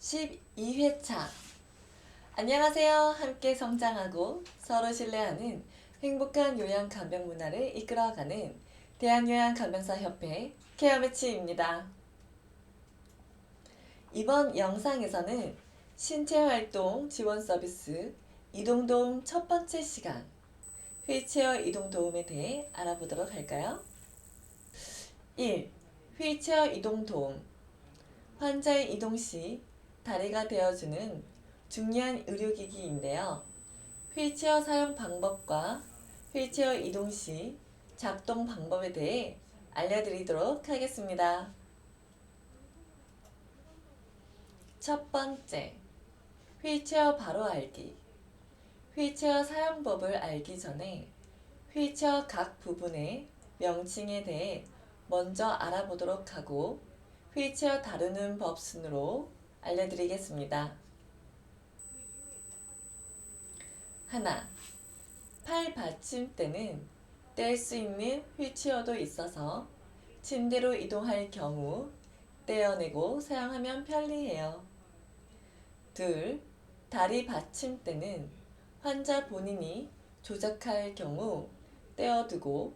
12회차. 안녕하세요. 함께 성장하고 서로 신뢰하는 행복한 요양간병 문화를 이끌어가는 대한요양간병사협회 케어매치입니다. 이번 영상에서는 신체활동 지원 서비스 이동도움 첫 번째 시간 휠체어 이동도움에 대해 알아보도록 할까요? 1. 휠체어 이동도움. 환자의 이동 시 다리가 되어주는 중요한 의료기기인데요. 휠체어 사용 방법과 휠체어 이동 시 작동 방법에 대해 알려드리도록 하겠습니다. 첫 번째, 휠체어 바로 알기. 휠체어 사용법을 알기 전에 휠체어 각 부분의 명칭에 대해 먼저 알아보도록 하고 휠체어 다루는 법 순으로 알려드리겠습니다. 하나, 팔 받침대는 뗄 수 있는 휠체어도 있어서 침대로 이동할 경우 떼어내고 사용하면 편리해요. 둘, 다리 받침대는 환자 본인이 조작할 경우 떼어두고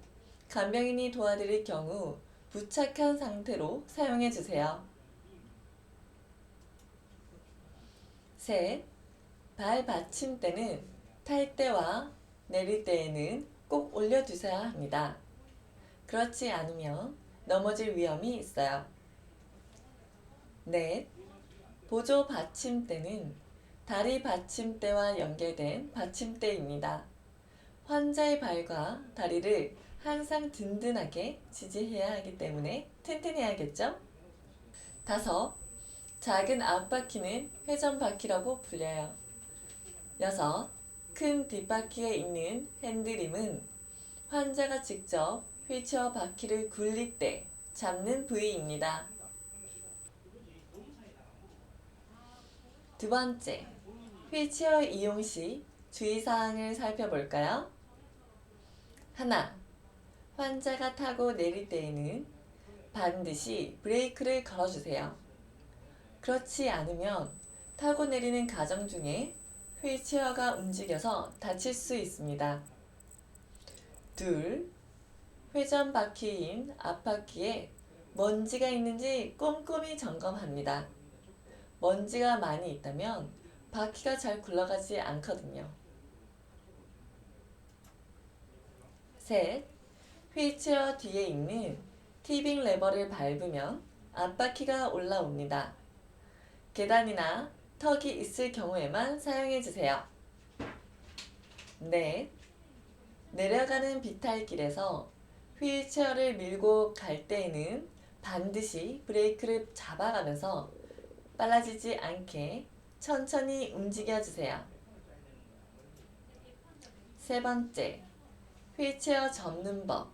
간병인이 도와드릴 경우 부착한 상태로 사용해주세요. 셋, 발 받침대는 탈 때와 내릴 때에는 꼭 올려두셔야 합니다. 그렇지 않으면 넘어질 위험이 있어요. 넷, 보조 받침대는 다리 받침대와 연결된 받침대입니다. 환자의 발과 다리를 항상 든든하게 지지해야 하기 때문에 튼튼해야겠죠? 다섯, 작은 앞바퀴는 회전바퀴라고 불려요. 여섯, 큰 뒷바퀴에 있는 핸들림은 환자가 직접 휠체어 바퀴를 굴릴 때 잡는 부위입니다. 두 번째, 휠체어 이용 시 주의사항을 살펴볼까요? 하나, 환자가 타고 내릴 때에는 반드시 브레이크를 걸어주세요. 그렇지 않으면 타고 내리는 과정 중에 휠체어가 움직여서 다칠 수 있습니다. 둘, 회전 바퀴인 앞바퀴에 먼지가 있는지 꼼꼼히 점검합니다. 먼지가 많이 있다면 바퀴가 잘 굴러가지 않거든요. 셋, 휠체어 뒤에 있는 티빙 레버를 밟으면 앞바퀴가 올라옵니다. 계단이나 턱이 있을 경우에만 사용해주세요. 넷, 내려가는 비탈길에서 휠체어를 밀고 갈 때에는 반드시 브레이크를 잡아가면서 빨라지지 않게 천천히 움직여주세요. 세 번째, 휠체어 접는 법.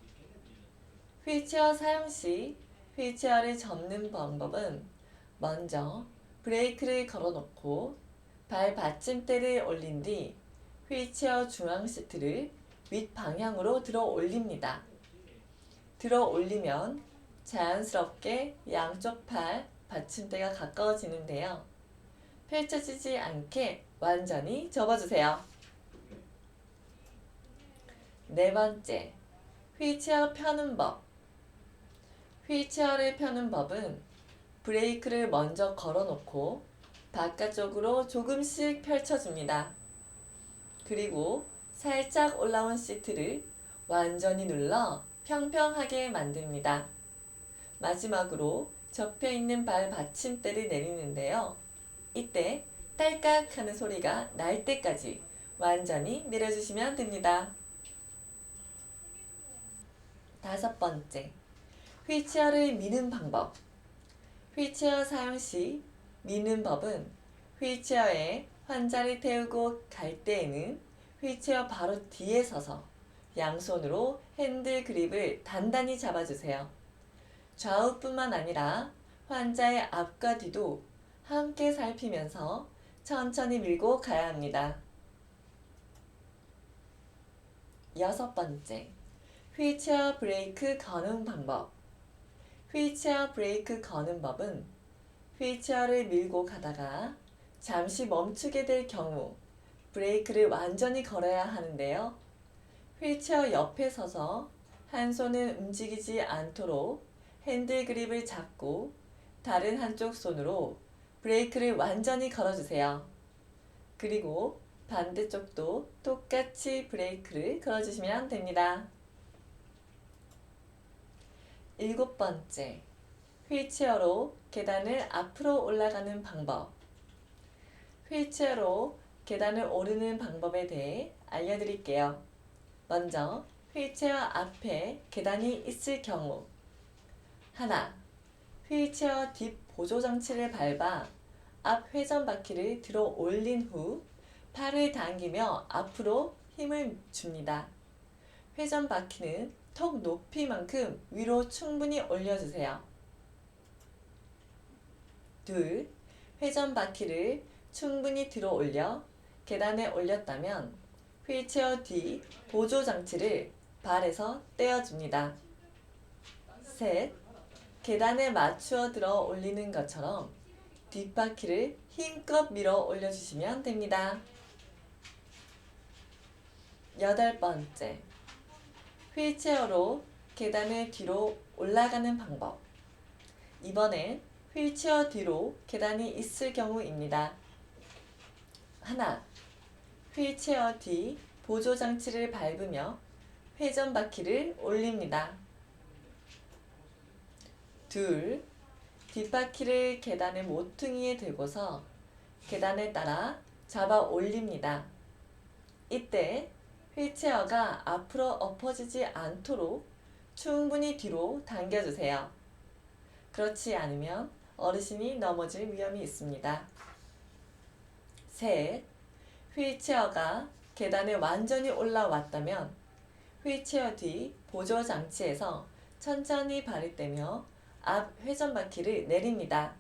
휠체어 사용 시 휠체어를 접는 방법은 먼저 브레이크를 걸어놓고 발 받침대를 올린 뒤 휠체어 중앙 시트를 윗방향으로 들어 올립니다. 들어 올리면 자연스럽게 양쪽 팔 받침대가 가까워지는데요. 펼쳐지지 않게 완전히 접어주세요. 네 번째, 휠체어 펴는 법. 휠체어를 펴는 법은 브레이크를 먼저 걸어놓고 바깥쪽으로 조금씩 펼쳐줍니다. 그리고 살짝 올라온 시트를 완전히 눌러 평평하게 만듭니다. 마지막으로 접혀있는 발 받침대를 내리는데요. 이때 딸깍 하는 소리가 날 때까지 완전히 내려주시면 됩니다. 다섯 번째, 휠체어를 미는 방법. 휠체어 사용 시 미는 법은 휠체어에 환자를 태우고 갈 때에는 휠체어 바로 뒤에 서서 양손으로 핸들 그립을 단단히 잡아주세요. 좌우뿐만 아니라 환자의 앞과 뒤도 함께 살피면서 천천히 밀고 가야 합니다. 여섯 번째, 휠체어 브레이크 거는 방법. 휠체어 브레이크 거는 법은 휠체어를 밀고 가다가 잠시 멈추게 될 경우 브레이크를 완전히 걸어야 하는데요. 휠체어 옆에 서서 한 손은 움직이지 않도록 핸들 그립을 잡고 다른 한쪽 손으로 브레이크를 완전히 걸어주세요. 그리고 반대쪽도 똑같이 브레이크를 걸어주시면 됩니다. 7번째, 휠체어로 계단을 앞으로 올라가는 방법. 휠체어로 계단을 오르는 방법에 대해 알려드릴게요. 먼저 휠체어 앞에 계단이 있을 경우 하나, 휠체어 뒷 보조장치를 밟아 앞 회전 바퀴를 들어 올린 후 팔을 당기며 앞으로 힘을 줍니다. 회전 바퀴는 턱 높이만큼 위로 충분히 올려주세요. 둘, 회전 바퀴를 충분히 들어 올려 계단에 올렸다면 휠체어 뒤 보조 장치를 발에서 떼어줍니다. 셋, 계단에 맞추어 들어 올리는 것처럼 뒷바퀴를 힘껏 밀어 올려주시면 됩니다. 8번째, 휠체어로 계단을 뒤로 올라가는 방법. 이번엔 휠체어 뒤로 계단이 있을 경우입니다. 하나, 휠체어 뒤 보조 장치를 밟으며 회전 바퀴를 올립니다. 둘, 뒷바퀴를 계단의 모퉁이에 들고서 계단에 따라 잡아 올립니다. 이때 휠체어가 앞으로 엎어지지 않도록 충분히 뒤로 당겨주세요. 그렇지 않으면 어르신이 넘어질 위험이 있습니다. 셋, 휠체어가 계단에 완전히 올라왔다면 휠체어 뒤 보조 장치에서 천천히 발을 떼며 앞 회전 바퀴를 내립니다.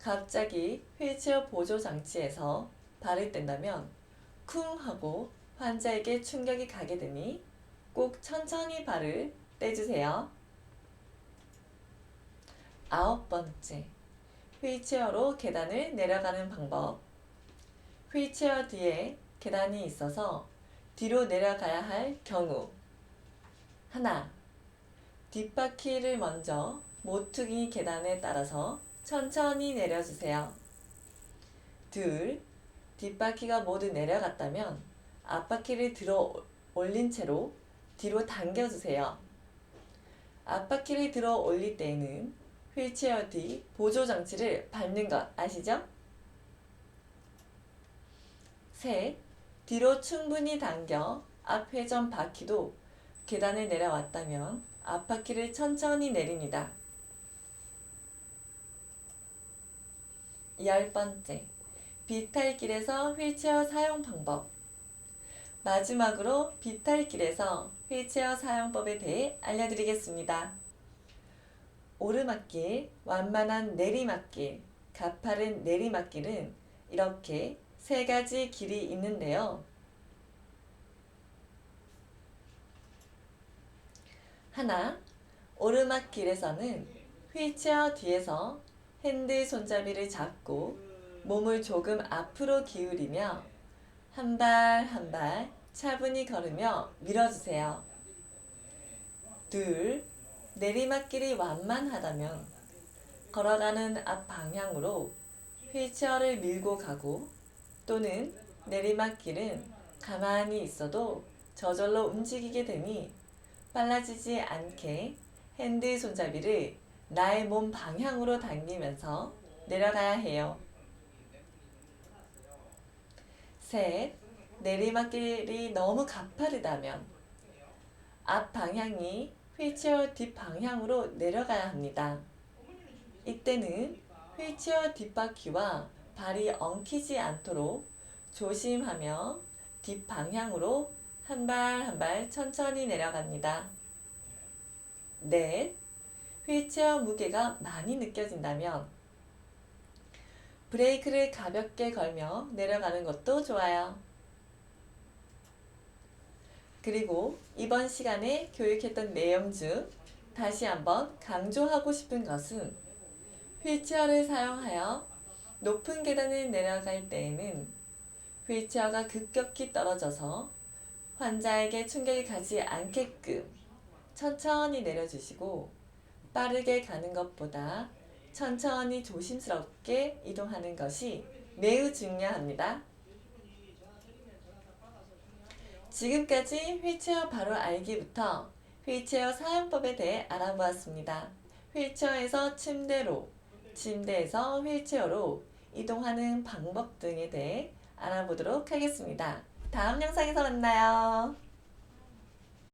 갑자기 휠체어 보조 장치에서 발을 뗀다면 쿵 하고 환자에게 충격이 가게 되니 꼭 천천히 발을 떼주세요. 9번째, 휠체어로 계단을 내려가는 방법. 휠체어 뒤에 계단이 있어서 뒤로 내려가야 할 경우 하나, 뒷바퀴를 먼저 모퉁이 계단에 따라서 천천히 내려주세요. 둘, 뒷바퀴가 모두 내려갔다면 앞바퀴를 들어 올린 채로 뒤로 당겨주세요. 앞바퀴를 들어 올릴 때에는 휠체어 뒤 보조 장치를 밟는 것 아시죠? 셋, 뒤로 충분히 당겨 앞 회전 바퀴도 계단을 내려왔다면 앞바퀴를 천천히 내립니다. 10번째, 비탈길에서 휠체어 사용 방법. 마지막으로 비탈길에서 휠체어 사용법에 대해 알려드리겠습니다. 오르막길, 완만한 내리막길, 가파른 내리막길은 이렇게 세 가지 길이 있는데요. 하나, 오르막길에서는 휠체어 뒤에서 핸들 손잡이를 잡고 몸을 조금 앞으로 기울이며 한 발 한 발 차분히 걸으며 밀어주세요. 둘, 내리막길이 완만하다면 걸어가는 앞 방향으로 휠체어를 밀고 가고 또는 내리막길은 가만히 있어도 저절로 움직이게 되니 빨라지지 않게 핸들 손잡이를 나의 몸 방향으로 당기면서 내려가야 해요. 셋, 내리막길이 너무 가파르다면 앞 방향이 휠체어 뒷 방향으로 내려가야 합니다. 이때는 휠체어 뒷바퀴와 발이 엉키지 않도록 조심하며 뒷 방향으로 한 발 한 발 천천히 내려갑니다. 넷, 휠체어 무게가 많이 느껴진다면 브레이크를 가볍게 걸며 내려가는 것도 좋아요. 그리고 이번 시간에 교육했던 내용 중 다시 한번 강조하고 싶은 것은 휠체어를 사용하여 높은 계단을 내려갈 때에는 휠체어가 급격히 떨어져서 환자에게 충격이 가지 않게끔 천천히 내려주시고 빠르게 가는 것보다 천천히 조심스럽게 이동하는 것이 매우 중요합니다. 지금까지 휠체어 바로 알기부터 휠체어 사용법에 대해 알아보았습니다. 휠체어에서 침대로, 침대에서 휠체어로 이동하는 방법 등에 대해 알아보도록 하겠습니다. 다음 영상에서 만나요.